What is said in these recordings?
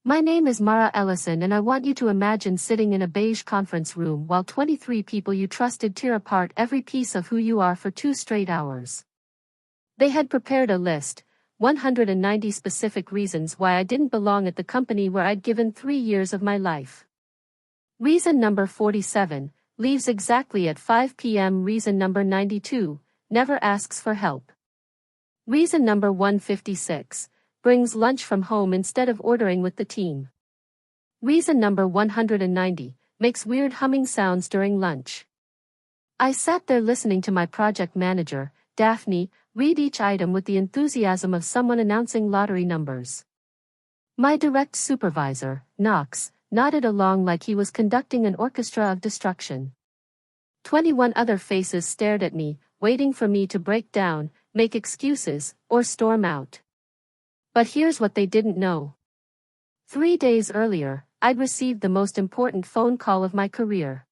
My name is Mara Ellison and I want you to imagine sitting in a beige conference room while 23 people you trusted tear apart every piece of who you are for 2 straight hours. They had prepared a list, 190 specific reasons why I didn't belong at the company where I'd given 3 years of my life. Reason number 47, leaves exactly at 5 p.m. Reason number 92, never asks for help. Reason number 156, brings lunch from home instead of ordering with the team. Reason number 190, makes weird humming sounds during lunch. I sat there listening to my project manager, Daphne, read each item with the enthusiasm of someone announcing lottery numbers. My direct supervisor, Knox, nodded along like he was conducting an orchestra of destruction. 21 other faces stared at me, waiting for me to break down, make excuses, or storm out. But here's what they didn't know. 3 days earlier, I'd received the most important phone call of my career.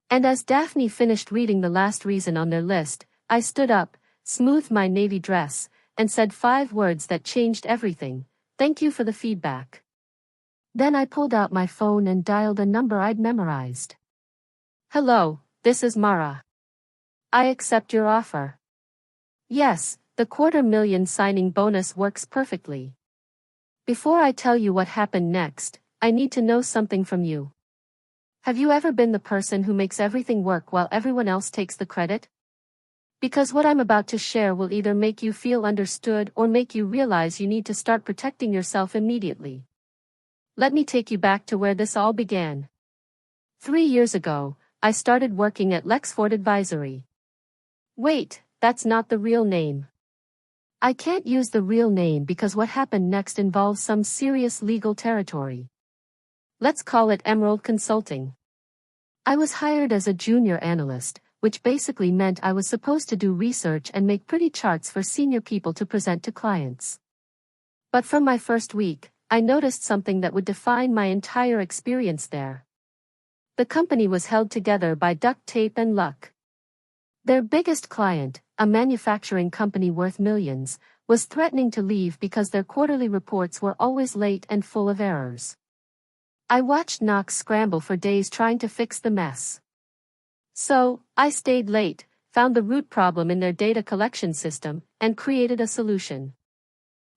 And as Daphne finished reading the last reason on their list, I stood up, smoothed my navy dress, and said 5 words that changed everything. Thank you for the feedback. Then I pulled out my phone and dialed a number I'd memorized. Hello, this is Mara. I accept your offer. Yes, the $250,000 signing bonus works perfectly. Before I tell you what happened next, I need to know something from you. Have you ever been the person who makes everything work while everyone else takes the credit? Because what I'm about to share will either make you feel understood or make you realize you need to start protecting yourself immediately. Let me take you back to where this all began. 3 years ago, I started working at Lexford Advisory. Wait, that's not the real name. I can't use the real name because what happened next involves some serious legal territory. Let's call it Emerald Consulting. I was hired as a junior analyst, which basically meant I was supposed to do research and make pretty charts for senior people to present to clients. But from my first week, I noticed something that would define my entire experience there. The company was held together by duct tape and luck. Their biggest client, a manufacturing company worth millions, was threatening to leave because their quarterly reports were always late and full of errors. I watched Knox scramble for days trying to fix the mess. So, I stayed late, found the root problem in their data collection system, and created a solution.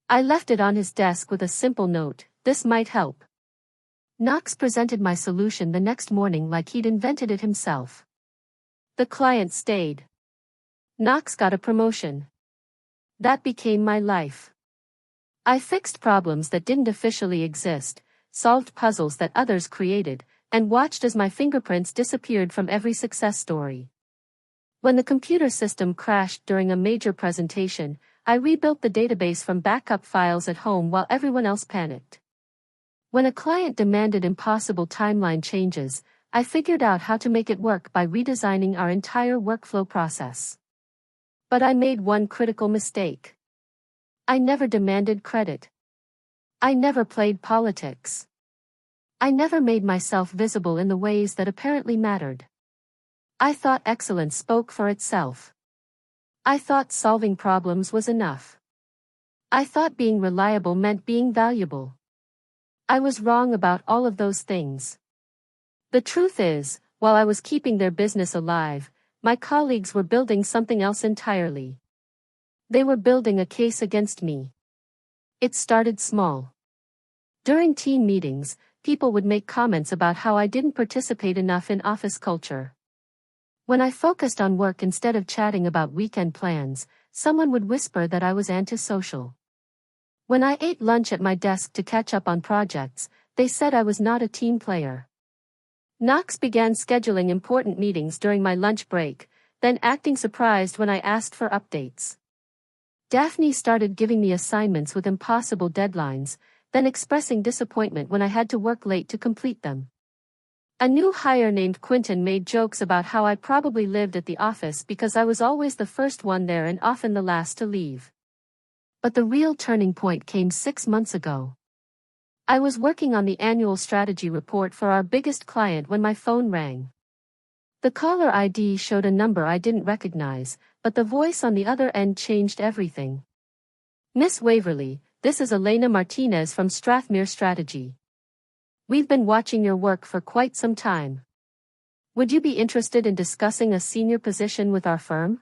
I left it on his desk with a simple note, "This might help." Knox presented my solution the next morning like he'd invented it himself. The client stayed. Knox got a promotion. That became my life. I fixed problems that didn't officially exist, solved puzzles that others created, and watched as my fingerprints disappeared from every success story. When the computer system crashed during a major presentation, I rebuilt the database from backup files at home while everyone else panicked. When a client demanded impossible timeline changes, I figured out how to make it work by redesigning our entire workflow process. But I made one critical mistake. I never demanded credit. I never played politics. I never made myself visible in the ways that apparently mattered. I thought excellence spoke for itself. I thought solving problems was enough. I thought being reliable meant being valuable. I was wrong about all of those things. The truth is, while I was keeping their business alive, my colleagues were building something else entirely. They were building a case against me. It started small. During team meetings, people would make comments about how I didn't participate enough in office culture. When I focused on work instead of chatting about weekend plans, someone would whisper that I was antisocial. When I ate lunch at my desk to catch up on projects, they said I was not a team player. Knox began scheduling important meetings during my lunch break, then acting surprised when I asked for updates. Daphne started giving me assignments with impossible deadlines, then expressing disappointment when I had to work late to complete them. A new hire named Quentin made jokes about how I probably lived at the office because I was always the first one there and often the last to leave. But the real turning point came 6 months ago. I was working on the annual strategy report for our biggest client when my phone rang. The caller ID showed a number I didn't recognize, but the voice on the other end changed everything. "Miss Waverly, this is Elena Martinez from Strathmere Strategy. We've been watching your work for quite some time. Would you be interested in discussing a senior position with our firm?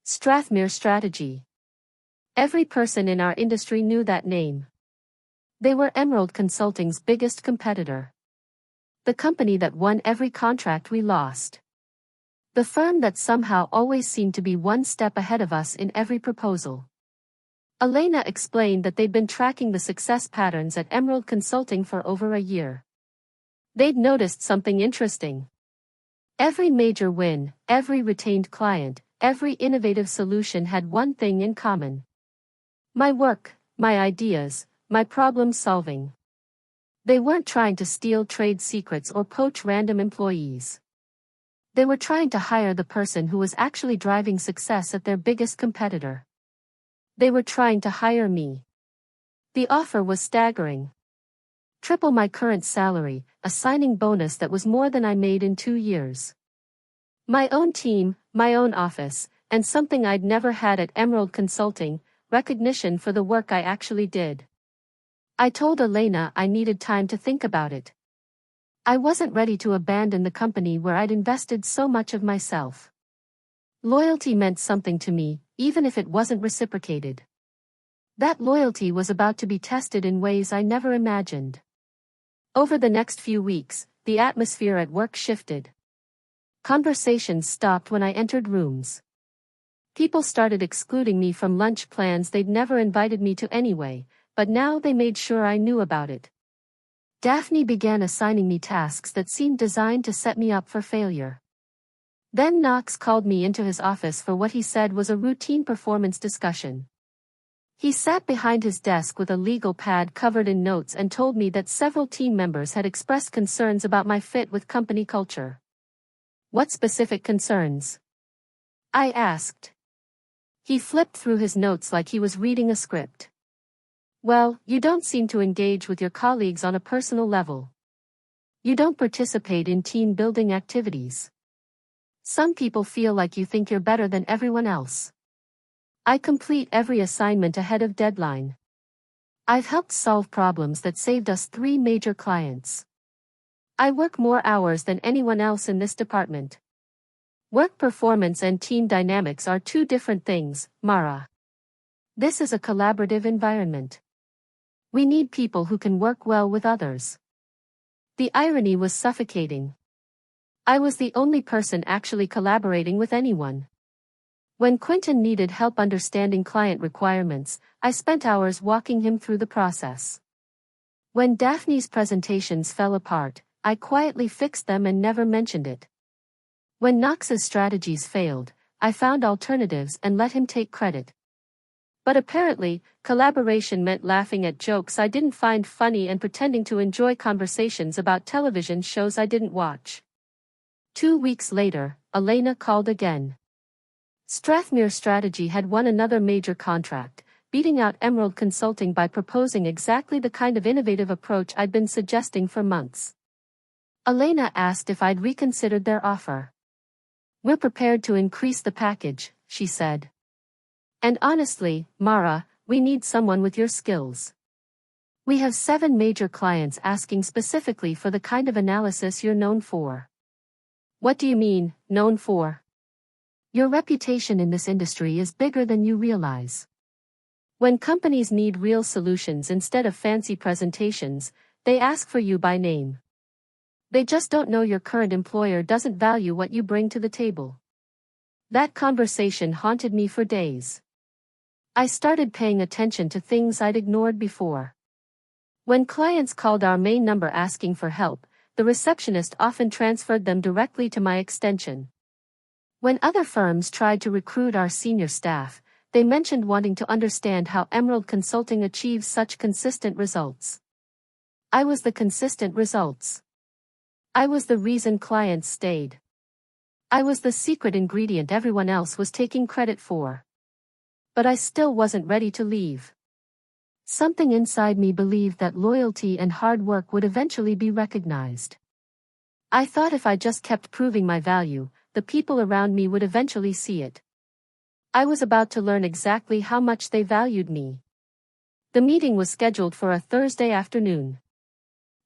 Strathmere Strategy. Every person in our industry knew that name. They were Emerald Consulting's biggest competitor. The company that won every contract we lost. The firm that somehow always seemed to be one step ahead of us in every proposal. Elena explained that they'd been tracking the success patterns at Emerald Consulting for over a year. They'd noticed something interesting. Every major win, every retained client, every innovative solution had one thing in common. My work, my ideas, my problem solving. They weren't trying to steal trade secrets or poach random employees. They were trying to hire the person who was actually driving success at their biggest competitor. They were trying to hire me. The offer was staggering. Triple my current salary, a signing bonus that was more than I made in 2 years. My own team, my own office, and something I'd never had at Emerald Consulting, recognition for the work I actually did. I told Elena I needed time to think about it. I wasn't ready to abandon the company where I'd invested so much of myself. Loyalty meant something to me, even if it wasn't reciprocated. That loyalty was about to be tested in ways I never imagined. Over the next few weeks, the atmosphere at work shifted. Conversations stopped when I entered rooms. People started excluding me from lunch plans they'd never invited me to anyway, but now they made sure I knew about it. Daphne began assigning me tasks that seemed designed to set me up for failure. Then Knox called me into his office for what he said was a routine performance discussion. He sat behind his desk with a legal pad covered in notes and told me that several team members had expressed concerns about my fit with company culture. What specific concerns? I asked. He flipped through his notes like he was reading a script. Well, you don't seem to engage with your colleagues on a personal level. You don't participate in team-building activities. Some people feel like you think you're better than everyone else. I complete every assignment ahead of deadline. I've helped solve problems that saved us 3 major clients. I work more hours than anyone else in this department. Work performance and team dynamics are 2 different things, Mara. This is a collaborative environment. We need people who can work well with others. The irony was suffocating. I was the only person actually collaborating with anyone. When Quentin needed help understanding client requirements, I spent hours walking him through the process. When Daphne's presentations fell apart, I quietly fixed them and never mentioned it. When Knox's strategies failed, I found alternatives and let him take credit. But apparently, collaboration meant laughing at jokes I didn't find funny and pretending to enjoy conversations about television shows I didn't watch. 2 weeks later, Elena called again. Strathmere Strategy had won another major contract, beating out Emerald Consulting by proposing exactly the kind of innovative approach I'd been suggesting for months. Elena asked if I'd reconsidered their offer. We're prepared to increase the package, she said. And honestly, Mara, we need someone with your skills. We have 7 major clients asking specifically for the kind of analysis you're known for. What do you mean, known for? Your reputation in this industry is bigger than you realize. When companies need real solutions instead of fancy presentations, they ask for you by name. They just don't know your current employer doesn't value what you bring to the table. That conversation haunted me for days. I started paying attention to things I'd ignored before. When clients called our main number asking for help, the receptionist often transferred them directly to my extension. When other firms tried to recruit our senior staff, they mentioned wanting to understand how Emerald Consulting achieves such consistent results. I was the consistent results. I was the reason clients stayed. I was the secret ingredient everyone else was taking credit for. But I still wasn't ready to leave. Something inside me believed that loyalty and hard work would eventually be recognized. I thought if I just kept proving my value, the people around me would eventually see it. I was about to learn exactly how much they valued me. The meeting was scheduled for a Thursday afternoon.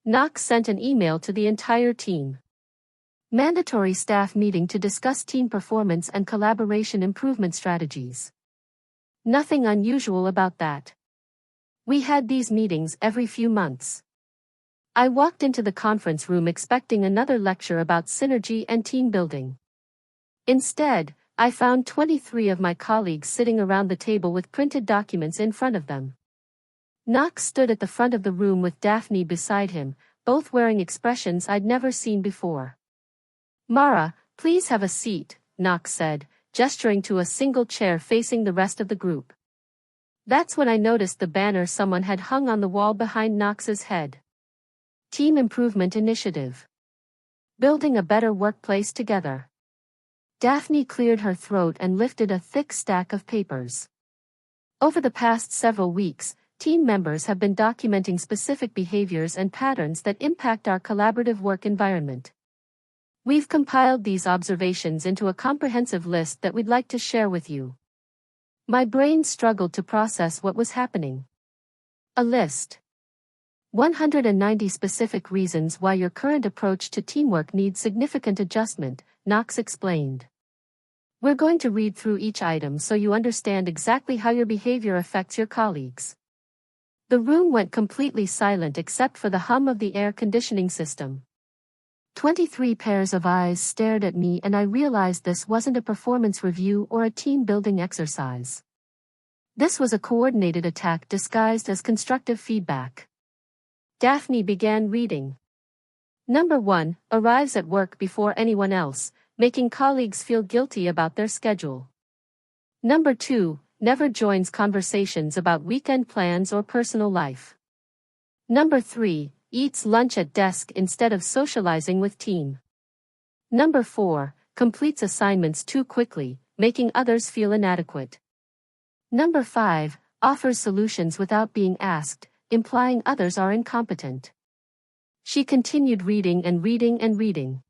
Knox sent an email to the entire team. Mandatory staff meeting to discuss team performance and collaboration improvement strategies. Nothing unusual about that. We had these meetings every few months. I walked into the conference room expecting another lecture about synergy and team building. Instead, I found 23 of my colleagues sitting around the table with printed documents in front of them. Knox stood at the front of the room with Daphne beside him, both wearing expressions I'd never seen before. "Mara, please have a seat," Knox said, gesturing to a single chair facing the rest of the group. That's when I noticed the banner someone had hung on the wall behind Knox's head. Team Improvement Initiative. Building a better workplace together. Daphne cleared her throat and lifted a thick stack of papers. Over the past several weeks, team members have been documenting specific behaviors and patterns that impact our collaborative work environment. We've compiled these observations into a comprehensive list that we'd like to share with you. My brain struggled to process what was happening. A list. 190 specific reasons why your current approach to teamwork needs significant adjustment, Knox explained. We're going to read through each item so you understand exactly how your behavior affects your colleagues. The room went completely silent except for the hum of the air conditioning system. 23 pairs of eyes stared at me and I realized this wasn't a performance review or a team-building exercise. This was a coordinated attack disguised as constructive feedback. Daphne began reading. Number 1, arrives at work before anyone else, making colleagues feel guilty about their schedule. Number 2, never joins conversations about weekend plans or personal life. Number 3, eats lunch at desk instead of socializing with team. Number 4, completes assignments too quickly, making others feel inadequate. Number 5, offers solutions without being asked, implying others are incompetent. She continued reading and reading and reading.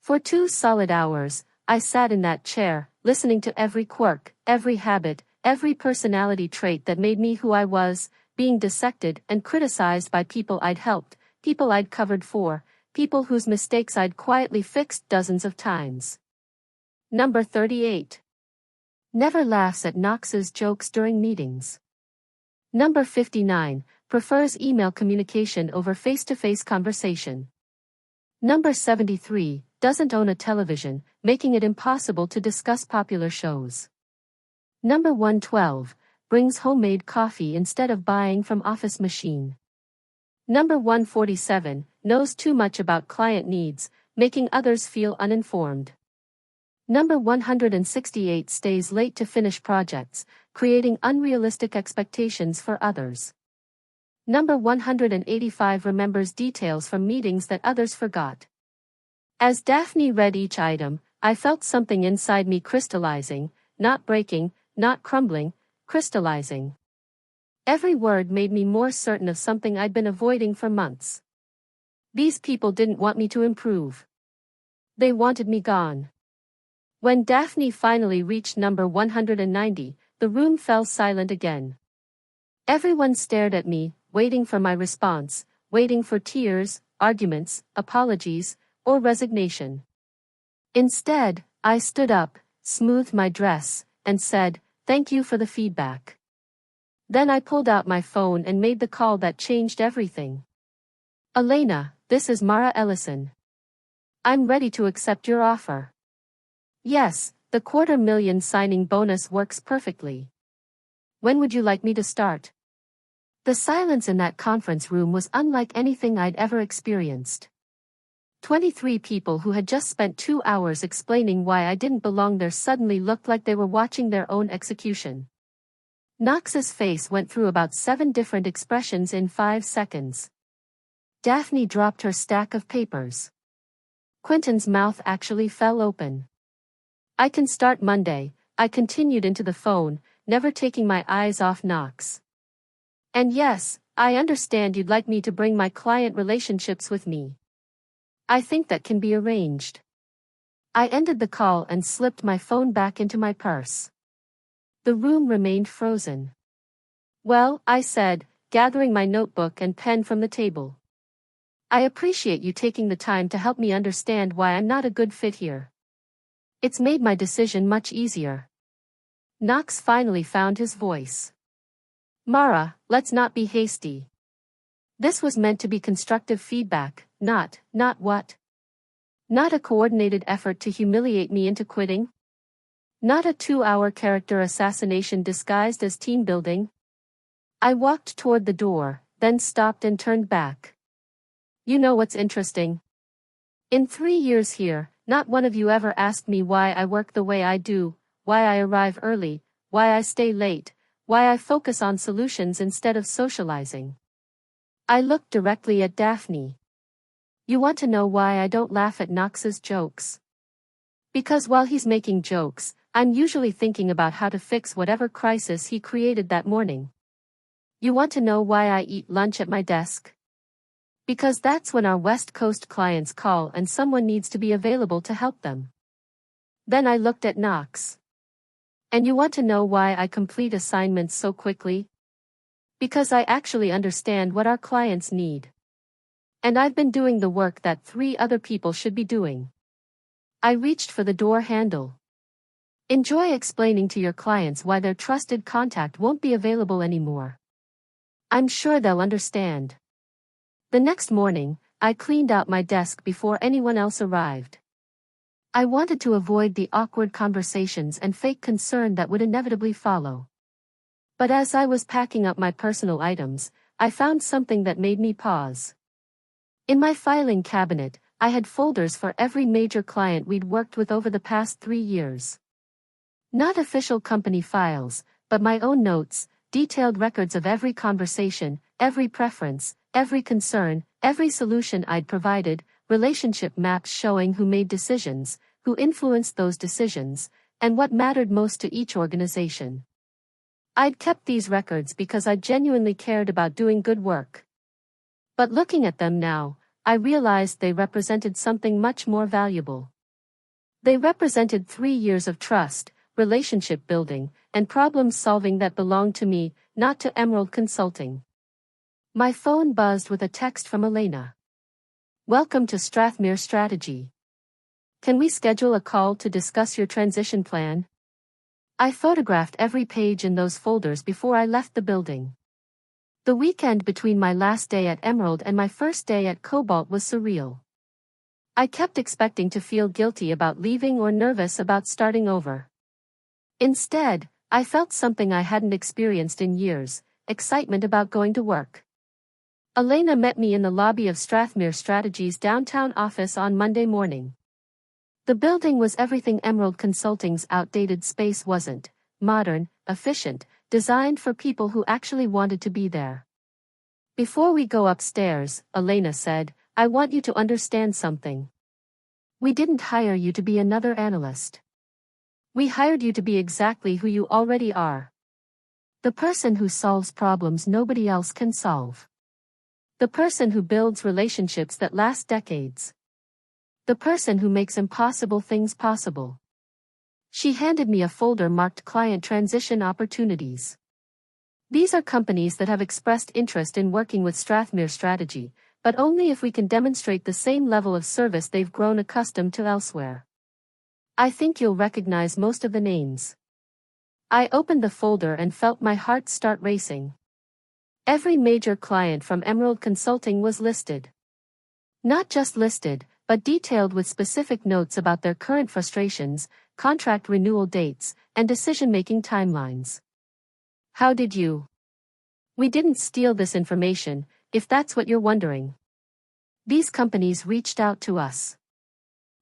For 2 solid hours, I sat in that chair, listening to every quirk, every habit, every personality trait that made me who I was, being dissected and criticized by people I'd helped, people I'd covered for, people whose mistakes I'd quietly fixed dozens of times. Number 38. Never laughs at Knox's jokes during meetings. Number 59, prefers email communication over face-to-face conversation. Number 73, doesn't own a television, making it impossible to discuss popular shows. Number 112, brings homemade coffee instead of buying from office machine. Number 147, knows too much about client needs, making others feel uninformed. Number 168 stays late to finish projects, creating unrealistic expectations for others. Number 185 remembers details from meetings that others forgot. As Daphne read each item, I felt something inside me crystallizing, not breaking, not crumbling, crystallizing. Every word made me more certain of something I'd been avoiding for months. These people didn't want me to improve. They wanted me gone. When Daphne finally reached number 190, the room fell silent again. Everyone stared at me, waiting for my response, waiting for tears, arguments, apologies, or resignation. Instead, I stood up, smoothed my dress, and said, "Thank you for the feedback." Then I pulled out my phone and made the call that changed everything. "Elena, this is Mara Ellison. I'm ready to accept your offer. Yes, the $250,000 signing bonus works perfectly. When would you like me to start?" The silence in that conference room was unlike anything I'd ever experienced. 23 people who had just spent 2 hours explaining why I didn't belong there suddenly looked like they were watching their own execution. Knox's face went through about 7 different expressions in 5 seconds. Daphne dropped her stack of papers. Quentin's mouth actually fell open. "I can start Monday," I continued into the phone, never taking my eyes off Knox. "And yes, I understand you'd like me to bring my client relationships with me. I think that can be arranged." I ended the call and slipped my phone back into my purse. The room remained frozen. Well, I said, gathering my notebook and pen from the table. I appreciate you taking the time to help me understand why I'm not a good fit here. It's made my decision much easier. Knox finally found his voice. Mara, let's not be hasty. This was meant to be constructive feedback, not what? Not a coordinated effort to humiliate me into quitting? Not a 2-hour character assassination disguised as team building? I walked toward the door, then stopped and turned back. You know what's interesting? In 3 years here, not one of you ever asked me why I work the way I do, why I arrive early, why I stay late, why I focus on solutions instead of socializing. I looked directly at Daphne. You want to know why I don't laugh at Knox's jokes? Because while he's making jokes, I'm usually thinking about how to fix whatever crisis he created that morning. You want to know why I eat lunch at my desk? Because that's when our West Coast clients call and someone needs to be available to help them. Then I looked at Knox. And you want to know why I complete assignments so quickly? Because I actually understand what our clients need. And I've been doing the work that 3 other people should be doing. I reached for the door handle. Enjoy explaining to your clients why their trusted contact won't be available anymore. I'm sure they'll understand. The next morning, I cleaned out my desk before anyone else arrived. I wanted to avoid the awkward conversations and fake concern that would inevitably follow. But as I was packing up my personal items, I found something that made me pause. In my filing cabinet, I had folders for every major client we'd worked with over the past 3 years. Not official company files, but my own notes, detailed records of every conversation, every preference, every concern, every solution I'd provided, relationship maps showing who made decisions, who influenced those decisions, and what mattered most to each organization. I'd kept these records because I genuinely cared about doing good work. But looking at them now, I realized they represented something much more valuable. They represented 3 years of trust, relationship building, and problem solving that belonged to me, not to Emerald Consulting. My phone buzzed with a text from Elena. Welcome to Strathmere Strategy. Can we schedule a call to discuss your transition plan? I photographed every page in those folders before I left the building. The weekend between my last day at Emerald and my first day at Cobalt was surreal. I kept expecting to feel guilty about leaving or nervous about starting over. Instead, I felt something I hadn't experienced in years, excitement about going to work. Elena met me in the lobby of Strathmere Strategy's downtown office on Monday morning. The building was everything Emerald Consulting's outdated space wasn't: modern, efficient, designed for people who actually wanted to be there. Before we go upstairs, Elena said, I want you to understand something. We didn't hire you to be another analyst. We hired you to be exactly who you already are. The person who solves problems nobody else can solve. The person who builds relationships that last decades. The person who makes impossible things possible. She handed me a folder marked Client Transition Opportunities. These are companies that have expressed interest in working with Strathmere Strategy, but only if we can demonstrate the same level of service they've grown accustomed to elsewhere. I think you'll recognize most of the names. I opened the folder and felt my heart start racing. Every major client from Emerald Consulting was listed. Not just listed, but detailed with specific notes about their current frustrations, contract renewal dates, and decision-making timelines. How did you? We didn't steal this information, if that's what you're wondering. These companies reached out to us.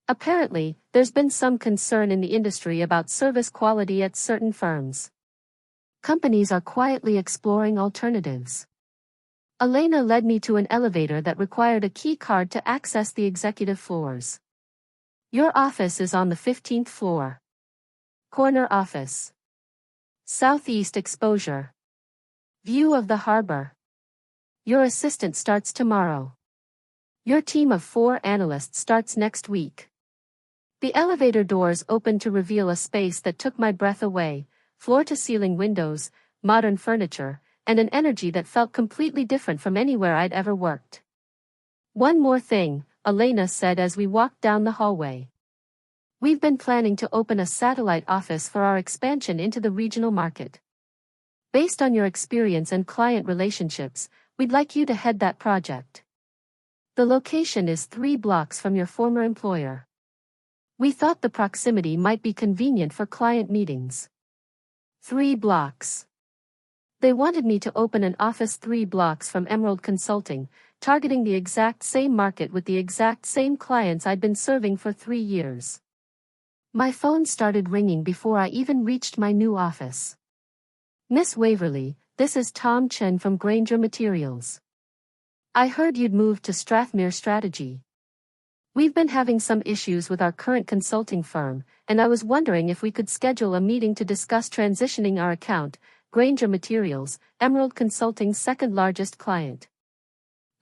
Apparently, there's been some concern in the industry about service quality at certain firms. Companies are quietly exploring alternatives. Elena led me to an elevator that required a key card to access the executive floors. Your office is on the 15th floor. Corner office. Southeast exposure. View of the harbor. Your assistant starts tomorrow. Your team of 4 analysts starts next week. The elevator doors opened to reveal a space that took my breath away: floor-to-ceiling windows, modern furniture, and an energy that felt completely different from anywhere I'd ever worked. "One more thing," Elena said as we walked down the hallway. "We've been planning to open a satellite office for our expansion into the regional market. Based on your experience and client relationships, we'd like you to head that project. The location is 3 blocks from your former employer. We thought the proximity might be convenient for client meetings." 3 blocks. They wanted me to open an office 3 blocks from Emerald Consulting, targeting the exact same market with the exact same clients I'd been serving for 3 years. My phone started ringing before I even reached my new office. "Miss Waverly, this is Tom Chen from Granger Materials. I heard you'd moved to Strathmere Strategy. We've been having some issues with our current consulting firm, and I was wondering if we could schedule a meeting to discuss transitioning our account, Granger Materials, Emerald Consulting's second largest client."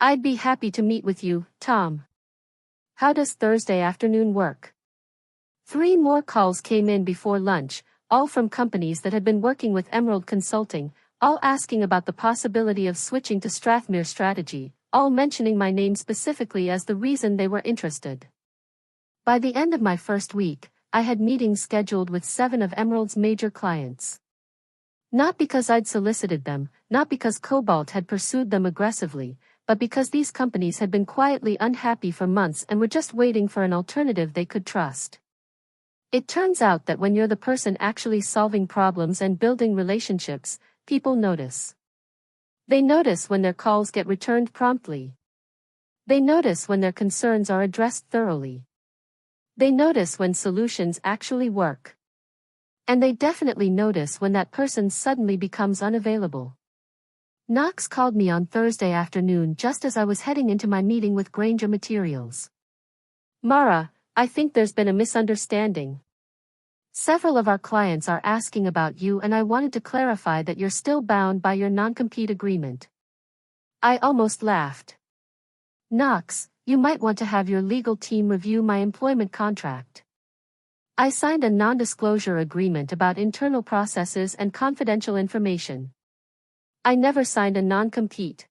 "I'd be happy to meet with you, Tom. How does Thursday afternoon work?" 3 more calls came in before lunch, all from companies that had been working with Emerald Consulting, all asking about the possibility of switching to Strathmere Strategy, all mentioning my name specifically as the reason they were interested. By the end of my first week, I had meetings scheduled with 7 of Emerald's major clients. Not because I'd solicited them, not because Cobalt had pursued them aggressively, but because these companies had been quietly unhappy for months and were just waiting for an alternative they could trust. It turns out that when you're the person actually solving problems and building relationships, people notice. They notice when their calls get returned promptly. They notice when their concerns are addressed thoroughly. They notice when solutions actually work. And they definitely notice when that person suddenly becomes unavailable. Knox called me on Thursday afternoon just as I was heading into my meeting with Granger Materials. "Mara, I think there's been a misunderstanding. Several of our clients are asking about you and I wanted to clarify that you're still bound by your non-compete agreement." I almost laughed. "Knox, you might want to have your legal team review my employment contract. I signed a non-disclosure agreement about internal processes and confidential information. I never signed a non-compete.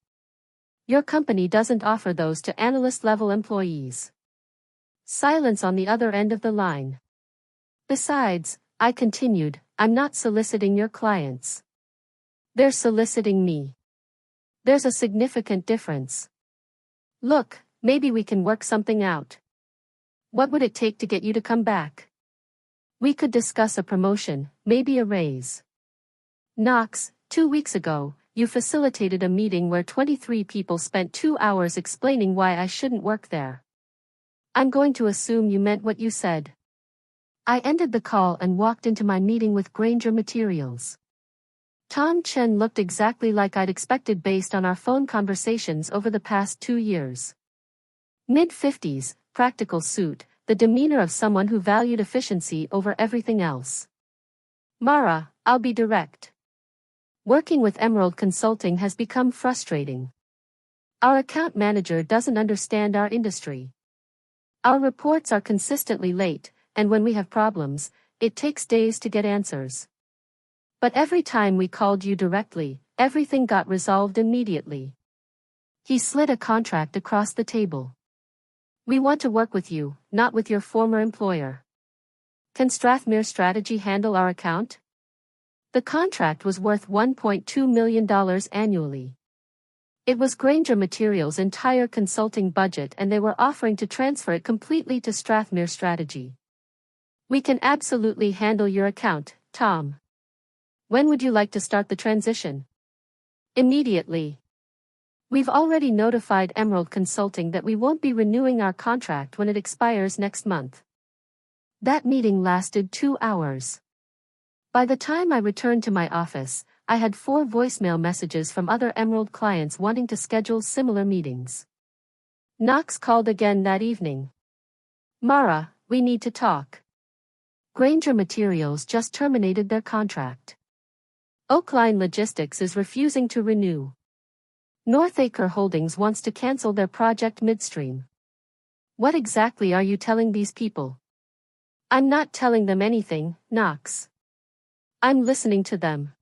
Your company doesn't offer those to analyst-level employees." Silence on the other end of the line. "Besides," I continued, "I'm not soliciting your clients. They're soliciting me. There's a significant difference. Look, maybe we can work something out. What would it take to get you to come back? We could discuss a promotion, maybe a raise. Knox, 2 weeks ago, you facilitated a meeting where 23 people spent 2 hours explaining why I shouldn't work there. I'm going to assume you meant what you said." I ended the call and walked into my meeting with Granger Materials. Tom Chen looked exactly like I'd expected based on our phone conversations over the past 2 years. Mid-50s, practical suit, the demeanor of someone who valued efficiency over everything else. "Mara, I'll be direct. Working with Emerald Consulting has become frustrating. Our account manager doesn't understand our industry. Our reports are consistently late, and when we have problems, it takes days to get answers. But every time we called you directly, everything got resolved immediately." He slid a contract across the table. "We want to work with you, not with your former employer. Can Strathmere Strategy handle our account?" The contract was worth $1.2 million annually. It was Granger Materials' entire consulting budget and they were offering to transfer it completely to Strathmere Strategy. "We can absolutely handle your account, Tom. When would you like to start the transition?" "Immediately. We've already notified Emerald Consulting that we won't be renewing our contract when it expires next month." That meeting lasted 2 hours. By the time I returned to my office, I had 4 voicemail messages from other Emerald clients wanting to schedule similar meetings. Knox called again that evening. "Mara, we need to talk. Granger Materials just terminated their contract. Oakline Logistics is refusing to renew. Northacre Holdings wants to cancel their project midstream. What exactly are you telling these people?" "I'm not telling them anything, Knox. I'm listening to them.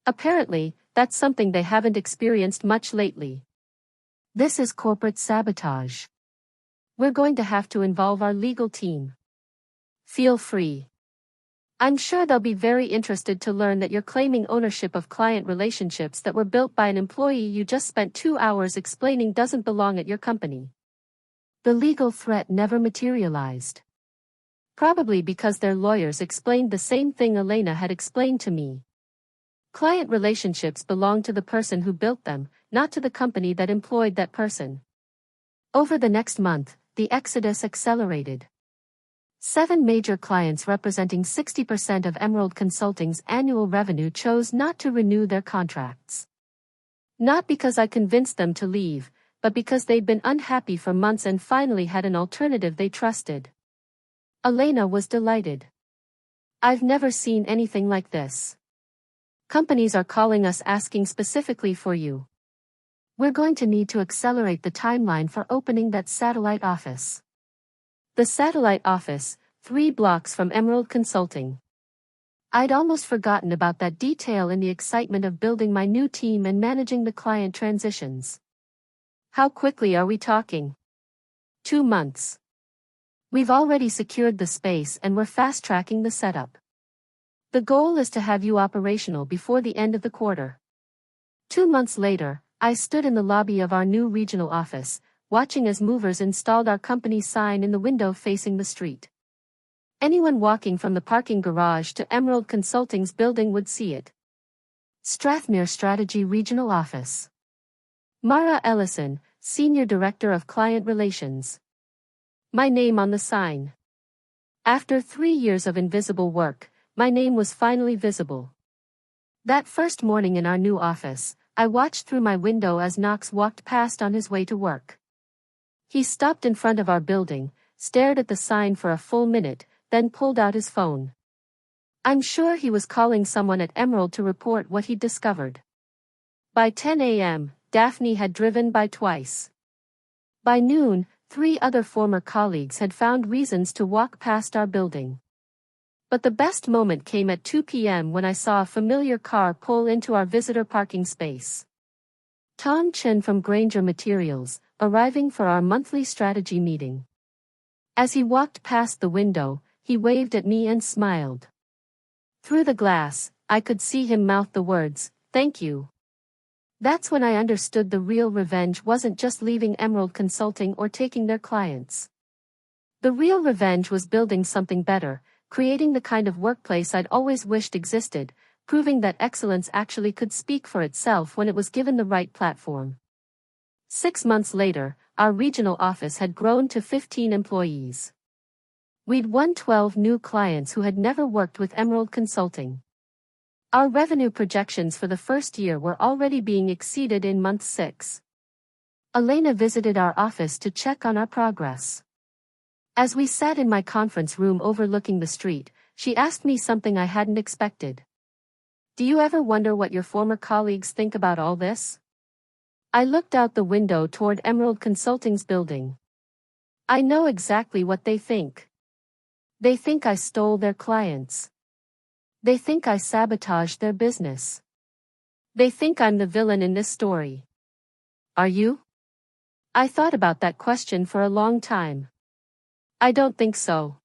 Apparently, That's something they haven't experienced much lately. This is corporate sabotage. We're going to have to involve our legal team. Feel free. I'm sure they'll be very interested to learn that you're claiming ownership of client relationships that were built by an employee you just spent 2 hours explaining doesn't belong at your company. The legal threat never materialized. Probably because their lawyers explained the same thing Elena had explained to me. Client relationships belong to the person who built them, not to the company that employed that person. Over the next month, the exodus accelerated. 7 major clients representing 60% of Emerald Consulting's annual revenue chose not to renew their contracts. Not because I convinced them to leave, but because they'd been unhappy for months and finally had an alternative they trusted. Elena was delighted. I've never seen anything like this. Companies are calling us asking specifically for you. We're going to need to accelerate the timeline for opening that satellite office. The satellite office, 3 blocks from Emerald Consulting. I'd almost forgotten about that detail in the excitement of building my new team and managing the client transitions. How quickly are we talking? 2 months. We've already secured the space and we're fast-tracking the setup. The goal is to have you operational before the end of the quarter. 2 months later, I stood in the lobby of our new regional office, watching as movers installed our company sign in the window facing the street. Anyone walking from the parking garage to Emerald Consulting's building would see it. Strathmere Strategy Regional Office. Mara Ellison, Senior Director of Client Relations. My name on the sign. After 3 years of invisible work, my name was finally visible. That first morning in our new office, I watched through my window as Knox walked past on his way to work. He stopped in front of our building, stared at the sign for a full minute, then pulled out his phone. I'm sure he was calling someone at Emerald to report what he'd discovered. By 10 a.m., Daphne had driven by twice. By noon, 3 other former colleagues had found reasons to walk past our building. But the best moment came at 2 p.m. when I saw a familiar car pull into our visitor parking space. Tom Chin from Granger Materials, arriving for our monthly strategy meeting. As he walked past the window, he waved at me and smiled. Through the glass, I could see him mouth the words, "Thank you." That's when I understood the real revenge wasn't just leaving Emerald Consulting or taking their clients. The real revenge was building something better, creating the kind of workplace I'd always wished existed, proving that excellence actually could speak for itself when it was given the right platform. 6 months later, our regional office had grown to 15 employees. We'd won 12 new clients who had never worked with Emerald Consulting. Our revenue projections for the first year were already being exceeded in month 6. Elena visited our office to check on our progress. As we sat in my conference room overlooking the street, she asked me something I hadn't expected. Do you ever wonder what your former colleagues think about all this? I looked out the window toward Emerald Consulting's building. I know exactly what they think. They think I stole their clients. They think I sabotaged their business. They think I'm the villain in this story. Are you? I thought about that question for a long time. I don't think so.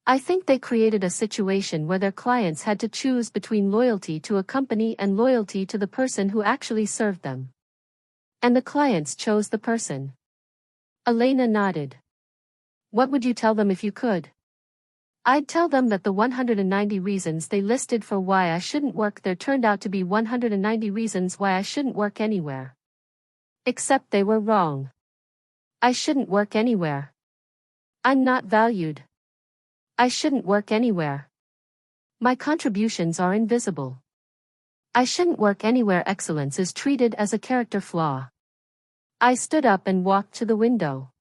I think they created a situation where their clients had to choose between loyalty to a company and loyalty to the person who actually served them. And the clients chose the person. Elena nodded. What would you tell them if you could? I'd tell them that the 190 reasons they listed for why I shouldn't work there turned out to be 190 reasons why I shouldn't work anywhere. Except they were wrong. I shouldn't work anywhere. I'm not valued. I shouldn't work anywhere. My contributions are invisible. I shouldn't work anywhere. Excellence is treated as a character flaw. I stood up and walked to the window.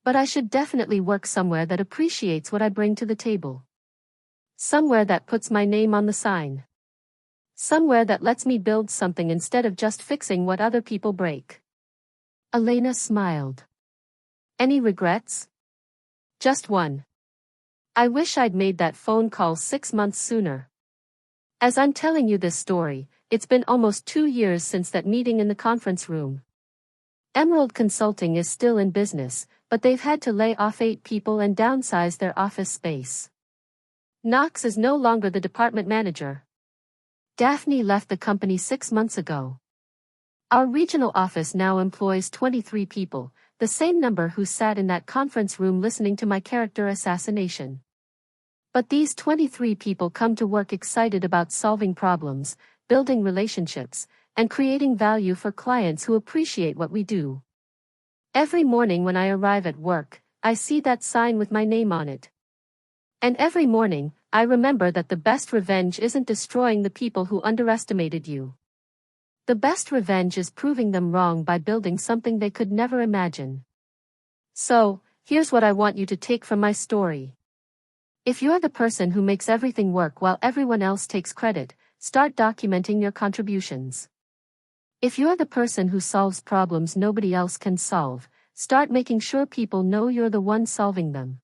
But I should definitely work somewhere that appreciates what I bring to the table. Somewhere that puts my name on the sign. Somewhere that lets me build something instead of just fixing what other people break. Elena smiled. Any regrets? Just one. I wish I'd made that phone call 6 months sooner. As I'm telling you this story, it's been almost 2 years since that meeting in the conference room. Emerald Consulting is still in business, but they've had to lay off 8 people and downsize their office space. Knox is no longer the department manager. Daphne left the company 6 months ago. Our regional office now employs 23 people, the same number who sat in that conference room listening to my character assassination. But these 23 people come to work excited about solving problems, building relationships, and creating value for clients who appreciate what we do. Every morning when I arrive at work, I see that sign with my name on it. And every morning, I remember that the best revenge isn't destroying the people who underestimated you. The best revenge is proving them wrong by building something they could never imagine. So, here's what I want you to take from my story. If you're the person who makes everything work while everyone else takes credit, start documenting your contributions. If you're the person who solves problems nobody else can solve, start making sure people know you're the one solving them.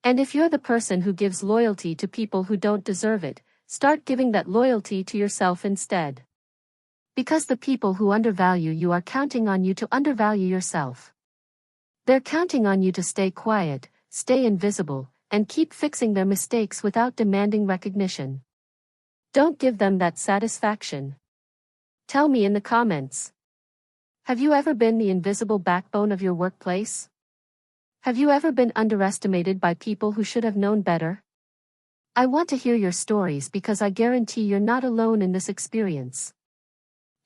And if you're the person who gives loyalty to people who don't deserve it, start giving that loyalty to yourself instead. Because the people who undervalue you are counting on you to undervalue yourself. They're counting on you to stay quiet, stay invisible, and keep fixing their mistakes without demanding recognition. Don't give them that satisfaction. Tell me in the comments. Have you ever been the invisible backbone of your workplace? Have you ever been underestimated by people who should have known better? I want to hear your stories because I guarantee you're not alone in this experience.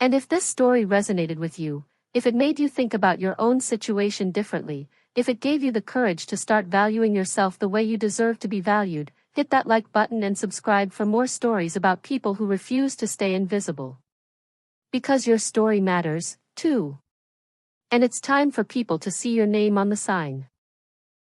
And if this story resonated with you, if it made you think about your own situation differently, if it gave you the courage to start valuing yourself the way you deserve to be valued, hit that like button and subscribe for more stories about people who refuse to stay invisible. Because your story matters, too. And it's time for people to see your name on the sign.